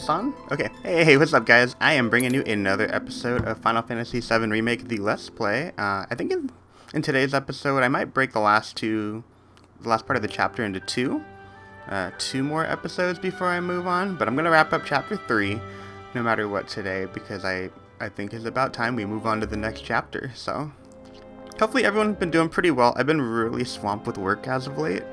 this on? Okay. Hey, what's up, guys? I am bringing you another episode of Final Fantasy VII Remake, the Let's Play. I think in today's episode, I might break the last part of the chapter into two more episodes before I move on. But I'm gonna wrap up chapter 3, no matter what today, because I think it's about time we move on to the next chapter. So hopefully everyone's been doing pretty well. I've been really swamped with work as of late,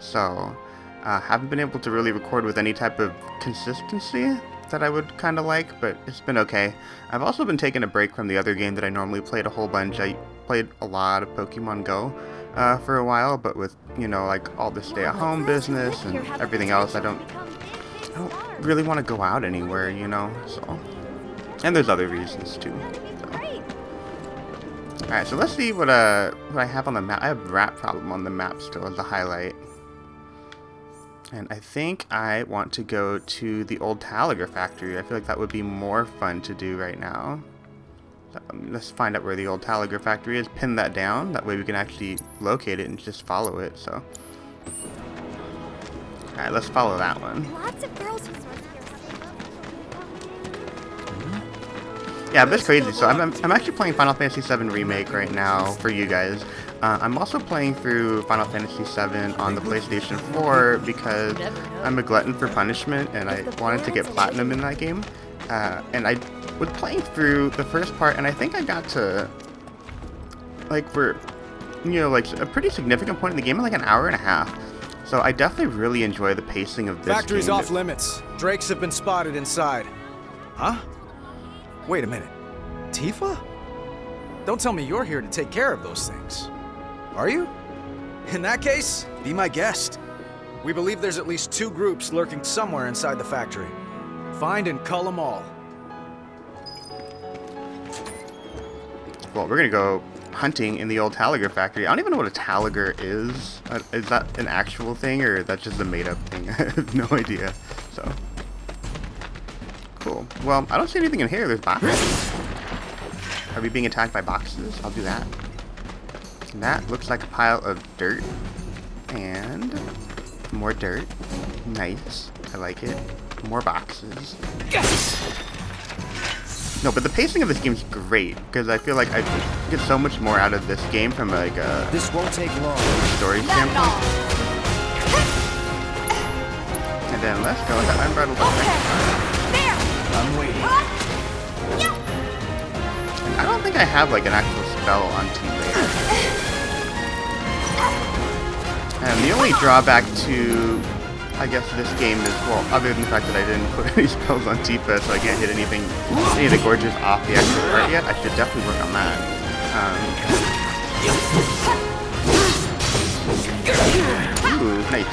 so haven't been able to really record with any type of consistency that I would kind of like, but it's been okay. I've also been taking a break from the other game that I normally played a whole bunch. I played a lot of Pokemon Go for a while, but with, you know, like all the stay-at-home business and everything else, I don't really want to go out anywhere, you know, so. And there's other reasons too. So. Alright, so let's see what I have on the map. I have Rat Problem on the map still as a highlight. And I think I want to go to the Old Talagger Factory. I feel like that would be more fun to do right now. So, let's find out where the Old Talagger Factory is, pin that down. That way we can actually locate it and just follow it, so. Alright, let's follow that one. Lots of girls who Yeah, that's crazy. So I'm actually playing Final Fantasy VII Remake right now for you guys. I'm also playing through Final Fantasy VII on the PlayStation 4 because I'm a glutton for punishment and I wanted to get platinum in that game. And I was playing through the first part and I think I got to, like, for, you know, like a pretty significant point in the game in like an hour and a half. So I definitely really enjoy the pacing of this Factory's game. off limits. Drakes have been spotted inside. Huh? Wait a minute. Tifa? Don't tell me you're here to take care of those things. Are you? In that case, be my guest. We believe there's at least 2 groups lurking somewhere inside the factory. Find and cull them all. Well, we're gonna go hunting in the Old Talagger Factory. I don't even know what a Talagger is. Is that an actual thing, or that's just a made-up thing? I have no idea. So, cool. Well, I don't see anything in here. There's boxes. Are we being attacked by boxes? I'll do that. And that looks like a pile of dirt. And more dirt. Nice. I like it. More boxes. No, but the pacing of this game is great because I feel like I get so much more out of this game from like a this won't take long story standpoint. And then let's go with the unbridled There. I'm waiting. And I don't think I have like an actual spell on Tifa. And the only drawback to, I guess, this game is, well, other than the fact that I didn't put any spells on Tifa, so I can't hit any of the gorges off the actual part yet. I should definitely work on that. Ooh, nice.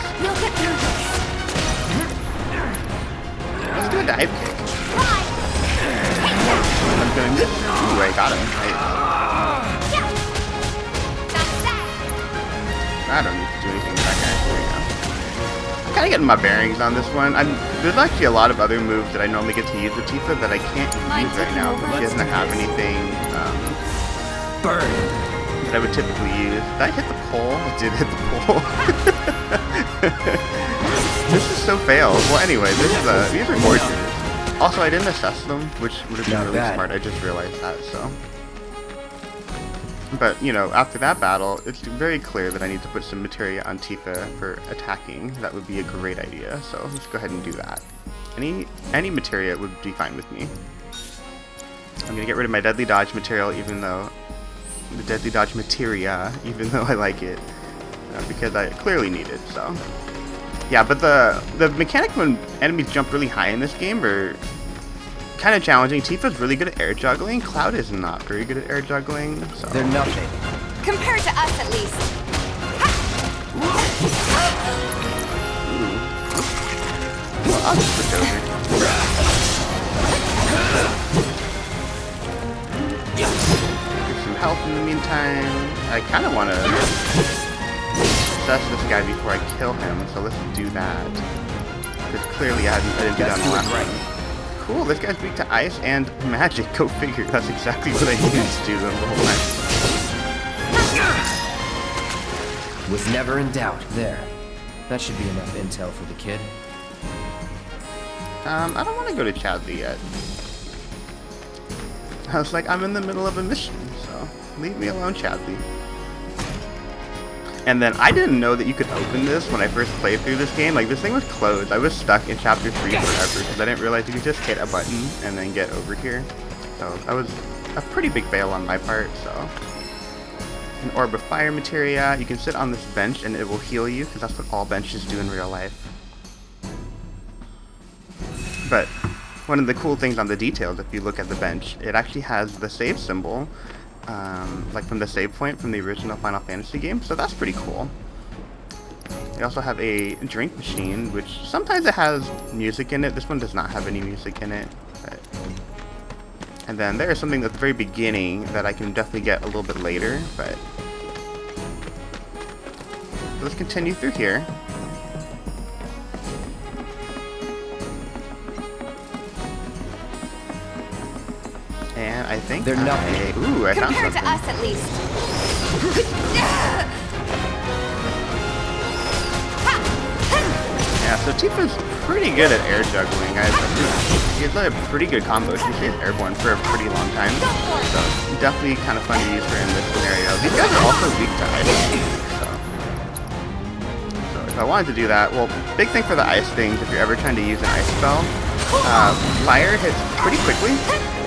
Let's do a dive kick. I'm doing this. Ooh, I got him. Nice. I don't need to do anything with that guy right now. I'm kind of getting my bearings on this one. There's actually a lot of other moves that I normally get to use with Tifa that I can't use right now because she doesn't have anything that I would typically use. Did I hit the pole? I did hit the pole. This is so fail. Well, anyway, these are gorgeous. Also, I didn't assess them, which would have been really smart. I just realized that, so. But, you know, after that battle, it's very clear that I need to put some materia on Tifa for attacking. That would be a great idea, so let's go ahead and do that. Any materia would be fine with me. I'm going to get rid of my deadly dodge material, even though I like it, because I clearly need it, so. Yeah, but the mechanic when enemies jump really high in this game are kind of challenging. Tifa's really good at air juggling. Cloud is not very good at air juggling. So. They're nothing. Compared to us, at least. Well, I'll just switch over. Get some health in the meantime. I kind of want to assess this guy before I kill him, so let's do that. Because clearly I didn't do that in the last one. Cool, this guy's weak to ice and magic. Go figure. That's exactly what I needed to do the whole time. Was never in doubt. There. That should be enough intel for the kid. I don't want to go to Chadley yet. I was like, I'm in the middle of a mission, so leave me alone, Chadley. And then I didn't know that you could open this when I first played through this game. Like, this thing was closed. I was stuck in chapter 3 forever because I didn't realize you could just hit a button and then get over here. So that was a pretty big fail on my part, so. An orb of fire materia. You can sit on this bench and it will heal you because that's what all benches do in real life. But one of the cool things on the details, if you look at the bench, it actually has the save symbol, like from the save point from the original Final Fantasy game, so that's pretty cool. You also have a drink machine, which sometimes it has music in it. This one does not have any music in it. But... And then there is something at the very beginning that I can definitely get a little bit later, but... Let's continue through here. And I think they're nothing. Ooh, I found Compared something. to us, at least. Yeah, so Tifa's pretty good at air juggling. She's a pretty good combo. She's airborne for a pretty long time. So definitely kind of fun to use her in this scenario. These guys are also weak to ice. So if I wanted to do that, well, big thing for the ice things, if you're ever trying to use an ice spell, fire hits pretty quickly.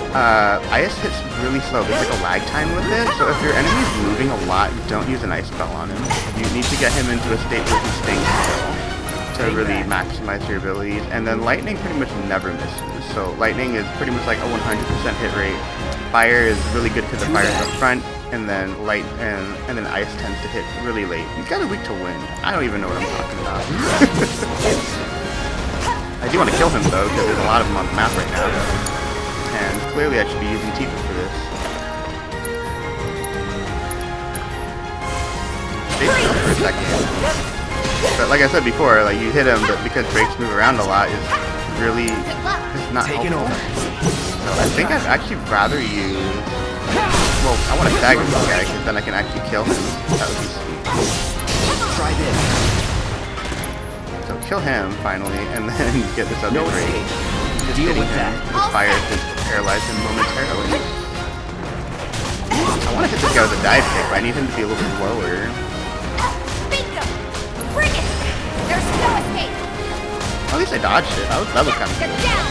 Ice hits really slow. There's like a lag time with it, so if your enemy's moving a lot, don't use an ice spell on him. You need to get him into a state where he's staying still to really maximize your abilities. And then lightning pretty much never misses. So lightning is pretty much like a 100% hit rate. Fire is really good because the fire's up front, and then and then ice tends to hit really late. He's kind of weak to wind. I don't even know what I'm talking about. I do want to kill him though, because there's a lot of them on the map right now. And clearly I should be using Tifa for this. Stay still for a second. But like I said before, like you hit him, but because breaks move around a lot, it's really not helpful. So I think I'd actually rather use... Well, I want to stagger this guy, because then I can actually kill him. That would be sweet. Try this. So kill him, finally, and then get this other break. Deal with that. His fire just paralyze him momentarily. I want to hit this guy with a dive kick, but I need him to be a little bit lower. Bingo! Bring it! There's no escape! At least I dodged it. That was kind of Get cool. down!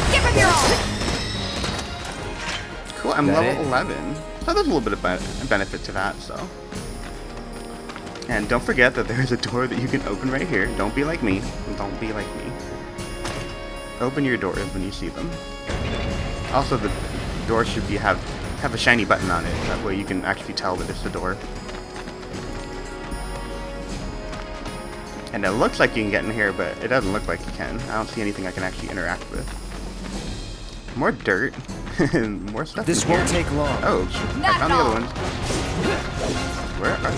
Give him your all! Cool, I'm That level it? 11. So there's a little bit of benefit to that, so. And don't forget that there's a door that you can open right here. Don't be like me. Don't be like me. Open your doors when you see them. Also, the door should have a shiny button on it. That way you can actually tell that it's a door. And it looks like you can get in here, but it doesn't look like you can. I don't see anything I can actually interact with. More dirt. And more stuff. This in here. won't take long. Oh, I found the other ones. Where are they?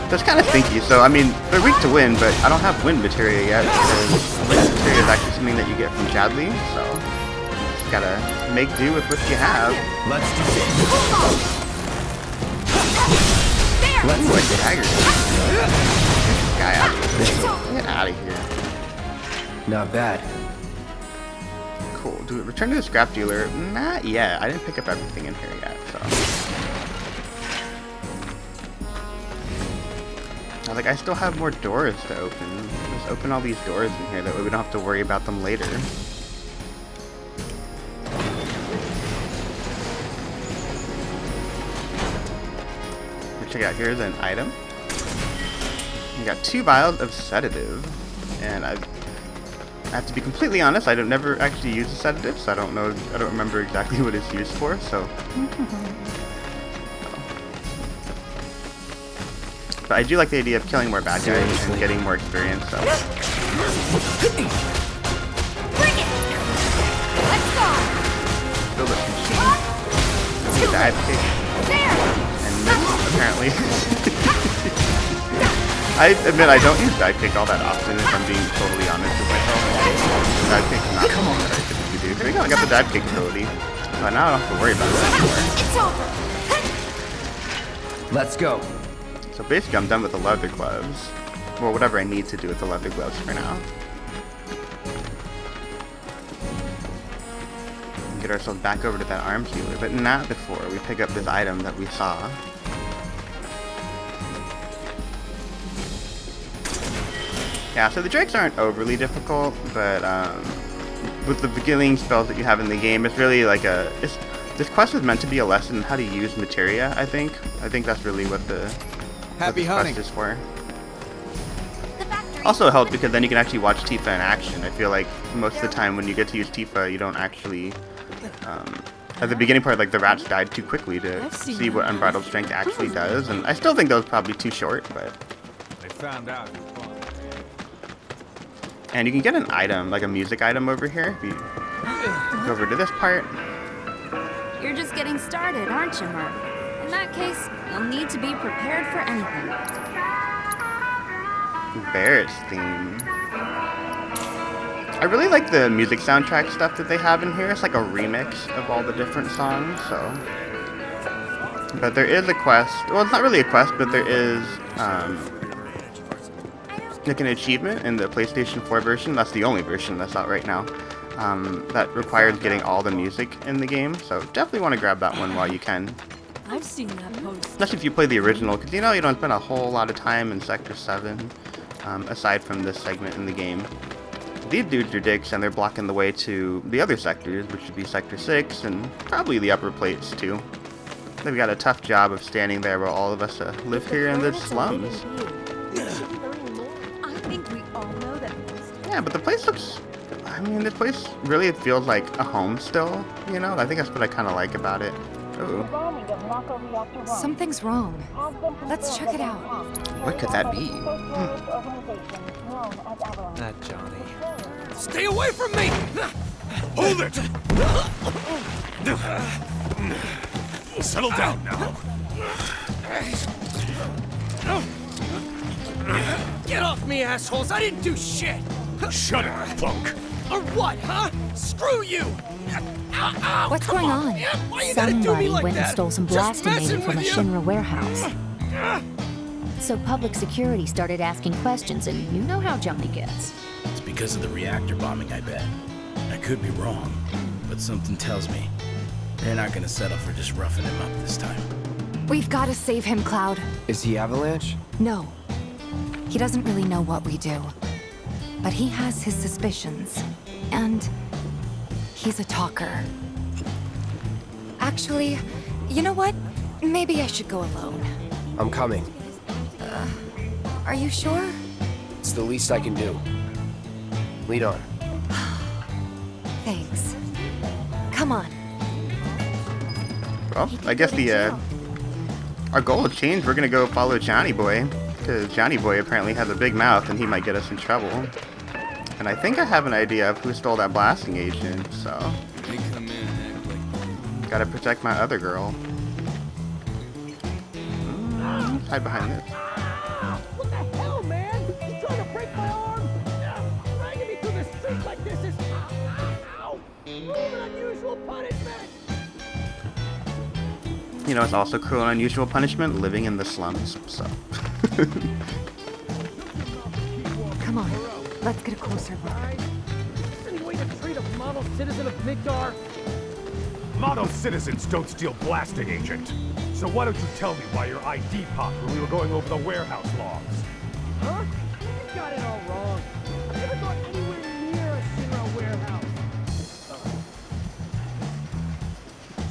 That's kind of stinky, so I mean, they're weak to wind, but I don't have wind materia yet, because wind materia is actually something that you get from Chadley, so just gotta make do with what you have. Let's do this. There! Ooh, a dagger. Get this guy out of here. Get out of here. Not bad. Cool. Do we return to the scrap dealer? Not yet. I didn't pick up everything in here yet, so. I was like, I still have more doors to open. Just open all these doors in here, that way we don't have to worry about them later. Check it out, here's an item. We got 2 vials of sedative. And I have to be completely honest, I don't never actually use a sedative, so I don't remember exactly what it's used for, so. But I do like the idea of killing more bad guys and getting more experience, so. Bring it! Let's go! Build up some cheese. Dive kick. There! And miss, apparently. I admit I don't use dive kick all that often, if I'm being totally honest with myself. Dive kick's not something that I typically do. Here we go, I got the dive kick ability. So now I don't have to worry about that anymore. It's over! So Let's go. So basically I'm done with the leather gloves. Well, whatever I need to do with the leather gloves for now. Get ourselves back over to that arms dealer, but not before we pick up this item that we saw. Yeah, so the drakes aren't overly difficult, but with the beginning spells that you have in the game, it's really like this quest is meant to be a lesson in how to use materia, I think. I think that's really what this quest is for. Also it helps because then you can actually watch Tifa in action. I feel like most of the time when you get to use Tifa, you don't actually... at the beginning part, like, the rats died too quickly to see what Unbridled Strength actually does, and I still think that was probably too short, but... They found out. And you can get an item, like a music item over here, if you go over to this part. You're just getting started, aren't you, Merc? In that case, you'll need to be prepared for anything. Barrett's theme. I really like the music soundtrack stuff that they have in here. It's like a remix of all the different songs, so... But there is a quest. Well, it's not really a quest, but there is, like an achievement in the PlayStation 4 version. That's the only version that's out right now. That requires getting all the music in the game, so definitely want to grab that one while you can. I've seen that post. Especially if you play the original, because you know you don't spend a whole lot of time in Sector 7, aside from this segment in the game. These dudes are dicks, and they're blocking the way to the other sectors, which would be Sector 6, and probably the upper plates, too. They've got a tough job of standing there while all of us live here in the slums. I think we all know that. Yeah, but the place looks... I mean, this place really feels like a home still, you know? I think that's what I kind of like about it. Ooh. Something's wrong. Let's check it out. What could that be? That Johnny. Stay away from me! Hold it! Settle down now. Get off me, assholes! I didn't do shit! Shut up, punk! Or what, huh? Screw you! What's going on? Why you gotta do me Somebody like went and that? stole some Just blasting messing data from a with you. Shinra warehouse. So public security started asking questions, and you know how Johnny gets. It's because of the reactor bombing, I bet. I could be wrong, but something tells me they're not gonna settle for just roughing him up this time. We've got to save him, Cloud. Is he Avalanche? No. He doesn't really know what we do. But he has his suspicions. And he's a talker. Actually, you know what? Maybe I should go alone. I'm coming. Are you sure? It's the least I can do. Lead on. Thanks. Come on. Well, I guess our goal has changed. We're gonna go follow Johnny Boy, because Johnny Boy apparently has a big mouth and he might get us in trouble. And I think I have an idea of who stole that blasting agent, so... They come in and act like... Gotta protect my other girl. Hide behind this. What the hell, man? He's trying to break my arm! Dragging me through the street like this is... Ow! Cruel and unusual punishment! You know, it's also cruel and unusual punishment living in the slums, so... Come on. Let's get a closer look. Is this any way to treat a model citizen of Midgar? Model citizens don't steal blasting agent. So why don't you tell me why your ID popped when we were going over the warehouse logs? Huh? You got it all wrong. I've never gone anywhere near a Shinra warehouse.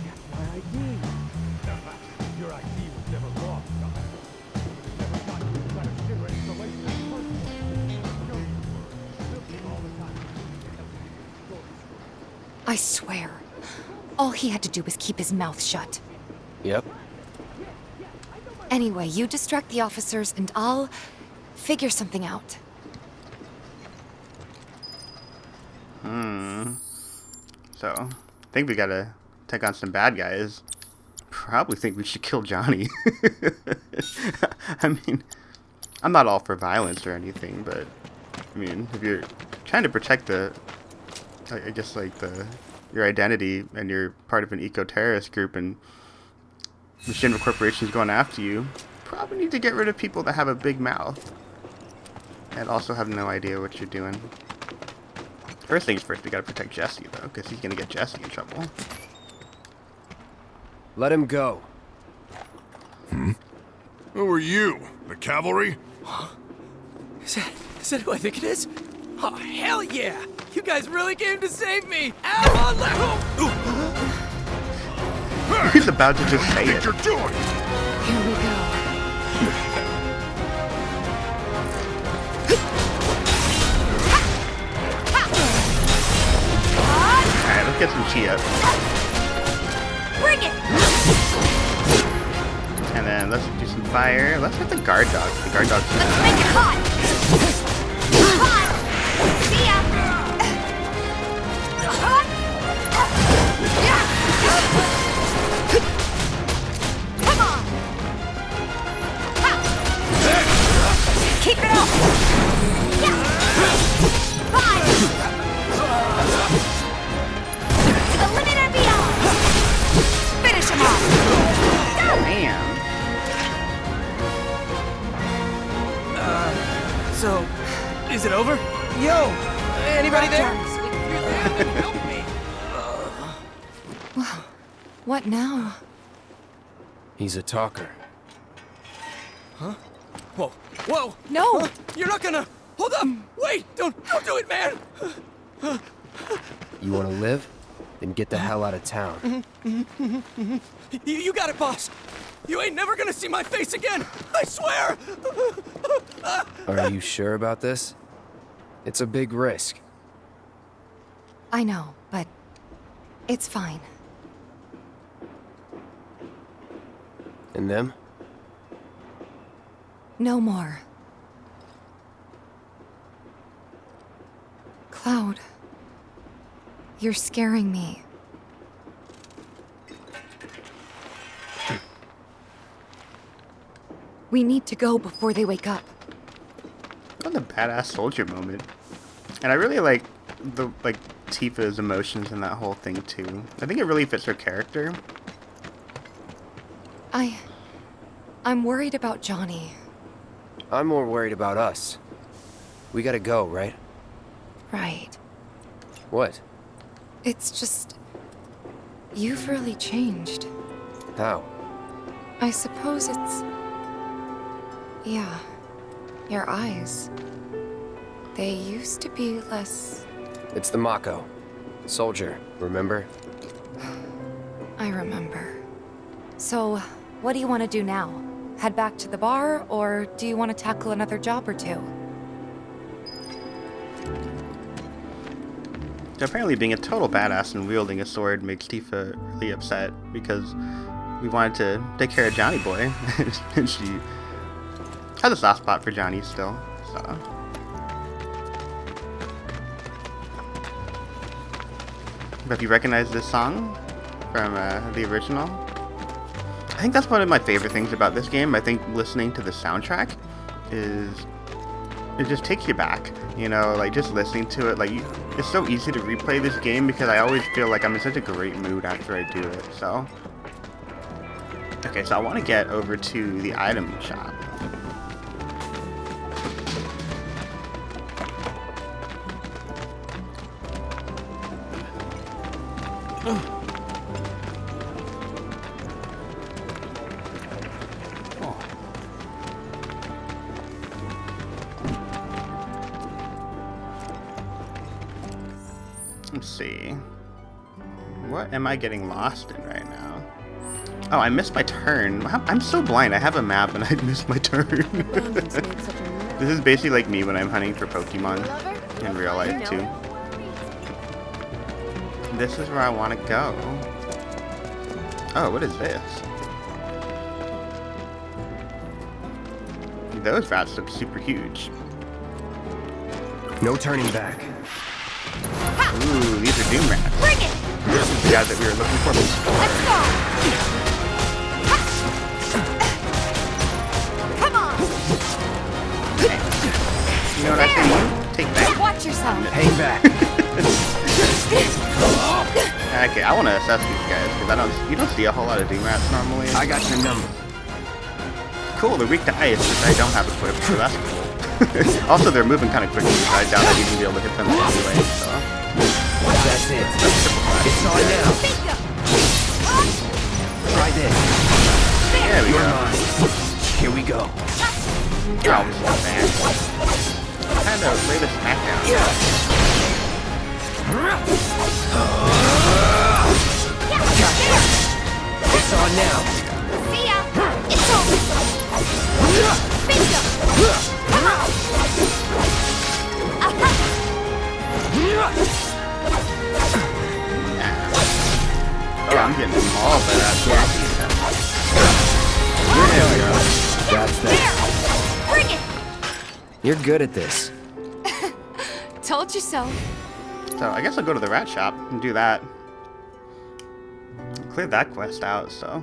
That's my ID. Your ID was never lost, guy. It never got you inside a Shinra installation in the first place. I know you were. Looking all the time. I swear. All he had to do was keep his mouth shut. Yep. Anyway, you distract the officers and I'll figure something out. So, I think we gotta take on some bad guys. Probably think we should kill Johnny. I mean, I'm not all for violence or anything, but, I mean, if you're trying to protect I guess, like, your identity, and you're part of an eco-terrorist group, and the Shinra Corporation's going after you, probably need to get rid of people that have a big mouth and also have no idea what you're doing. First things first, we gotta protect Jesse, though, because he's gonna get Jesse in trouble. Let him go. Who are you? The cavalry? Is that who I think it is? Oh, hell yeah! You guys really came to save me! Ow! He's about to just say it. You're doing? Here we go. Alright, let's get some chi up. Bring it! And then let's do some fire. Let's hit the guard dogs. The guard dogs. Let's make it hot! Hot! See ya! Hot! Come on! Ha! Keep it up! Yeah! Fire! To the limit and beyond! Finish him off! Damn. So, is it over? Yo! Anybody there? Help me! What now? He's a talker. Whoa! Whoa! No! You're not gonna... Hold up! Wait! Don't do it, man! You want to live? Then get the hell out of town. You got it, boss! You ain't never gonna see my face again! I swear! Are you sure about this? It's a big risk. I know, but it's fine. And them? No more. Cloud, you're scaring me. We need to go before they wake up. What a badass soldier moment. And I really like Tifa's emotions in that whole thing too. I think it really fits her character. I'm worried about Johnny. I'm more worried about us. We gotta go, right? Right. What? It's just... You've really changed. How? I suppose it's... Yeah. Your eyes. They used to be less... It's the Mako. Soldier, remember? I remember. So, what do you want to do now? Head back to the bar, or do you want to tackle another job or two? So apparently being a total badass and wielding a sword makes Tifa really upset because we wanted to take care of Johnny Boy. And she has a soft spot for Johnny still, so... But if you recognize this song from the original, I think that's one of my favorite things about this game. I think listening to the soundtrack is... It just takes you back, you know, like just listening to it, like it's so easy to replay this game because I always feel like I'm in such a great mood after I do it, so. Okay, so I want to get over to the item shop. Let's see. What am I getting lost in right now? Oh, I missed my turn. I'm so blind. I have a map and I missed my turn. This is basically like me when I'm hunting for Pokemon in real life too. This is where I want to go. Oh, what is this? Those rats look super huge. No turning back. Ooh, these are Doom rats. Bring it! This is the guy that we were looking for. Let's go! Come on! You know what I say? Take that. Watch yourself! Hang back. Okay, I want to assess these guys because you don't see a whole lot of Doom rats normally. I got your number. Cool, they're weak to ice, which I don't have equipped, so that's cool. Also, they're moving kind of quickly, so I doubt I'd even be able to hit them anyway, so... That's it. It's on now. Try this. There we go. Here we go. Oh, this is bad. Kind of lay the smack down. It's on now. See ya! It's over! Bingo! Come on! Oh, I'm getting mauled by that. There we go. That's that. Bring it! You're good at this. Told you so. So I guess I'll go to the rat shop and do that. Cleared that quest out, so...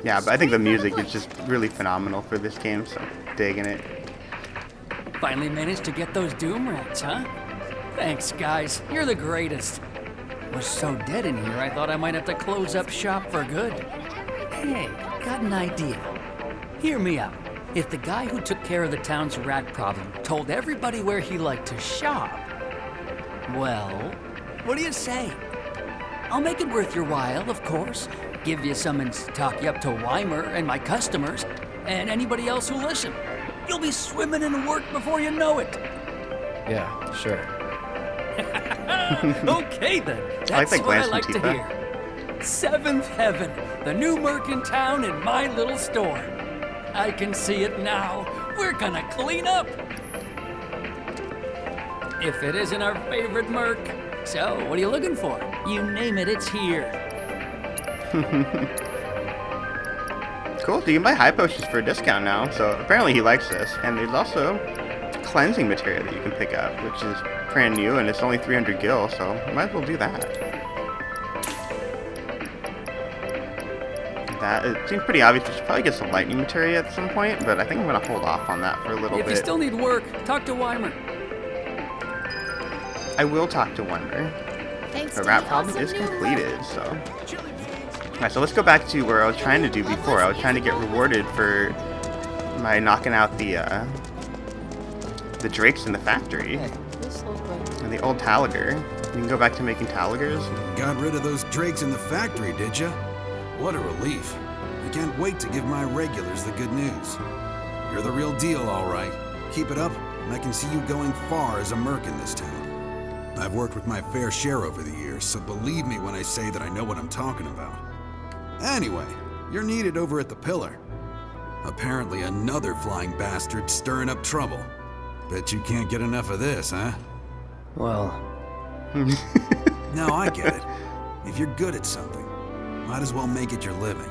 Yeah, but I think the music is just really phenomenal for this game, so digging it. Finally managed to get those Doom rats, huh? Thanks, guys. You're the greatest. Was so dead in here, I thought I might have to close up shop for good. Hey, got an idea. Hear me out. If the guy who took care of the town's rat problem told everybody where he liked to shop, well, what do you say? I'll make it worth your while, of course. Give you some and talk you up to Weimer and my customers, and anybody else who listen. You'll be swimming in work before you know it. Yeah, sure. Okay then, that's I like that what glance I like from to Tifa. hear. Seventh Heaven, the new merc in town in my little store. I can see it now. We're gonna clean up. If it isn't our favorite merc. So, what are you looking for? You name it, it's here. Cool, so you can buy high potions for a discount now, so apparently he likes this. And there's also cleansing material that you can pick up, which is brand new, and it's only 300 gil, so you might as well do that. It seems pretty obvious. We should probably get some lightning materia at some point, but I think I'm going to hold off on that for a little If bit. you still need work, talk to Weimer. I will talk to Weimer. Thanks The to rat the problem awesome is new completed, so... Alright, so let's go back to where I was trying to do before. I was trying to get rewarded for my knocking out the drakes in the factory. And the Old Talagger. You can go back to making Talagers. Got rid of those drakes in the factory, did ya? What a relief. I can't wait to give my regulars the good news. You're the real deal, all right. Keep it up, and I can see you going far as a merc in this town. I've worked with my fair share over the years, so believe me when I say that I know what I'm talking about. Anyway, you're needed over at the Pillar. Apparently another flying bastard stirring up trouble. Bet you can't get enough of this, huh? Well... No, I get it. If you're good at something, might as well make it your living.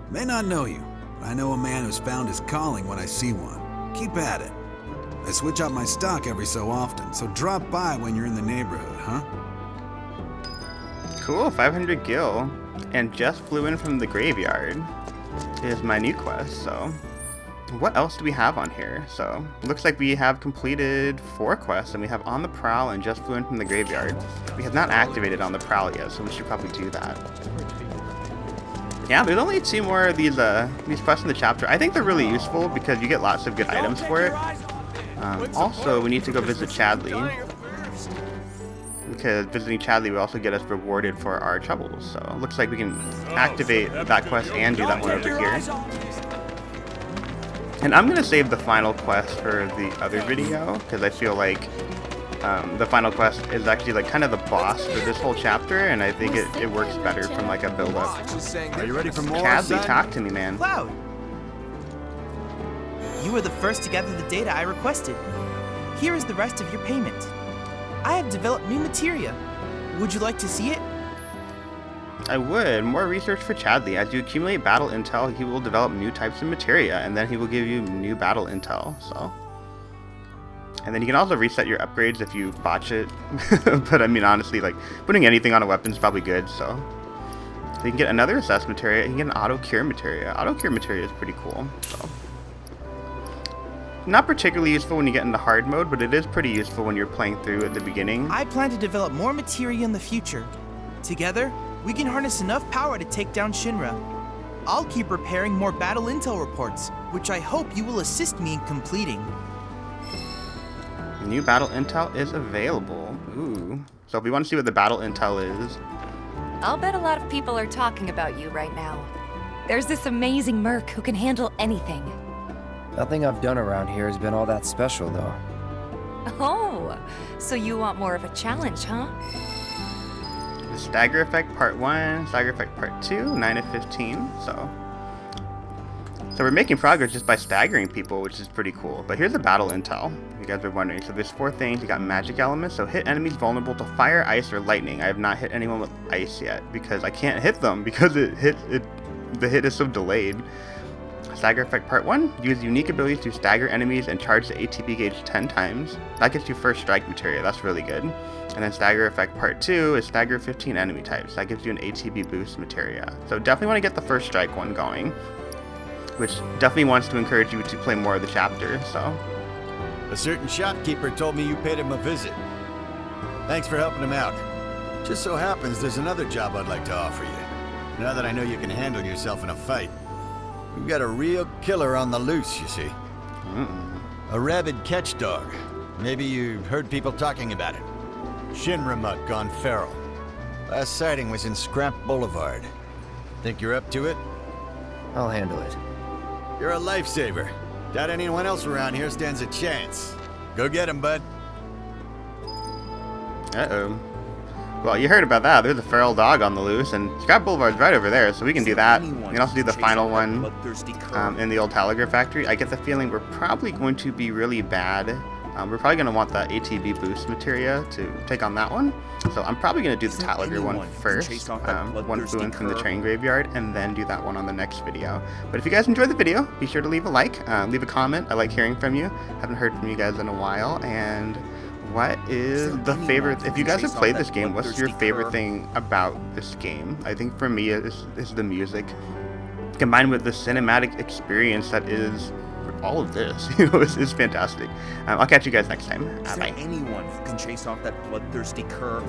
May not know you, but I know a man who's found his calling when I see one. Keep at it. I switch out my stock every so often, so drop by when you're in the neighborhood, huh? Cool, 500 gil. And just flew in from the graveyard is my new quest, so... What else do we have on here? So, looks like we have completed 4 quests, and we have On the Prowl and just flew in from the graveyard. We have not activated On the Prowl yet, so we should probably do that. Yeah, there's only 2 more of these quests in the chapter. I think they're really useful because you get lots of good items for it. Also, we need to go visit Chadley, because visiting Chadley will also get us rewarded for our troubles. So, it looks like we can activate that quest and do that one over here. And I'm going to save the final quest for the other video, because I feel like the final quest is actually like kind of the boss for this whole chapter, and I think it works better from like a build-up. Are you ready for more, Chadley, talk to me, man. Cloud! You were the first to gather the data I requested. Here is the rest of your payment. I have developed new materia. Would you like to see it? I would. More research for Chadley. As you accumulate battle intel, he will develop new types of materia, and then he will give you new battle intel, so... And then you can also reset your upgrades if you botch it. But I mean, honestly, like, putting anything on a weapon is probably good, so... You can get another assess materia, and you can get an auto-cure materia. Auto-cure materia is pretty cool, so... Not particularly useful when you get into hard mode, but it is pretty useful when you're playing through at the beginning. I plan to develop more materia in the future. Together, we can harness enough power to take down Shinra. I'll keep preparing more battle intel reports, which I hope you will assist me in completing. New battle intel is available. Ooh. So if we want to see what the battle intel is, I'll bet a lot of people are talking about you right now. There's this amazing merc who can handle anything. Nothing I've done around here has been all that special, though. Oh, so you want more of a challenge, huh? the Stagger Effect Part 1, Stagger Effect Part 2, 9 of 15, so we're making progress just by staggering people, which is pretty cool. But here's the battle intel, if you guys are wondering. So there's 4 things. You got magic elements, so hit enemies vulnerable to fire, ice, or lightning. I have not hit anyone with ice yet, because I can't hit them, because the hit is so delayed. Stagger Effect Part 1, use unique abilities to stagger enemies and charge the ATB gauge 10 times. That gets you first strike materia, that's really good. And then Stagger Effect Part 2 is stagger 15 enemy types. That gives you an ATB boost materia. So definitely want to get the first strike one going, which definitely wants to encourage you to play more of the chapter, so. A certain shopkeeper told me you paid him a visit. Thanks for helping him out. Just so happens there's another job I'd like to offer you. Now that I know you can handle yourself in a fight. We've got a real killer on the loose, you see. A rabid catch dog. Maybe you've heard people talking about it. Shinra mutt gone feral. Last sighting was in Scrap Boulevard. Think you're up to it? I'll handle it. You're a lifesaver. Doubt anyone else around here stands a chance. Go get him, bud. Uh-oh. Well, you heard about that. There's a feral dog on the loose, and Scrap Boulevard's right over there, so we can do that. We can also do the final one in the Old Talagger Factory. I get the feeling we're probably going to be really bad. We're probably going to want the ATB boost materia to take on that one. So I'm probably going to do the Talagger one first, one fluent from the train graveyard, and then do that one on the next video. But if you guys enjoyed the video, be sure to leave a like, leave a comment. I like hearing from you. Haven't heard from you guys in a while. And what is the favorite, if you guys have played this game, what's your favorite thing about this game? I think for me is the music, combined with the cinematic experience that is all of this. It's fantastic. I'll catch you guys next time. Is there anyone who can chase off that bloodthirsty cur?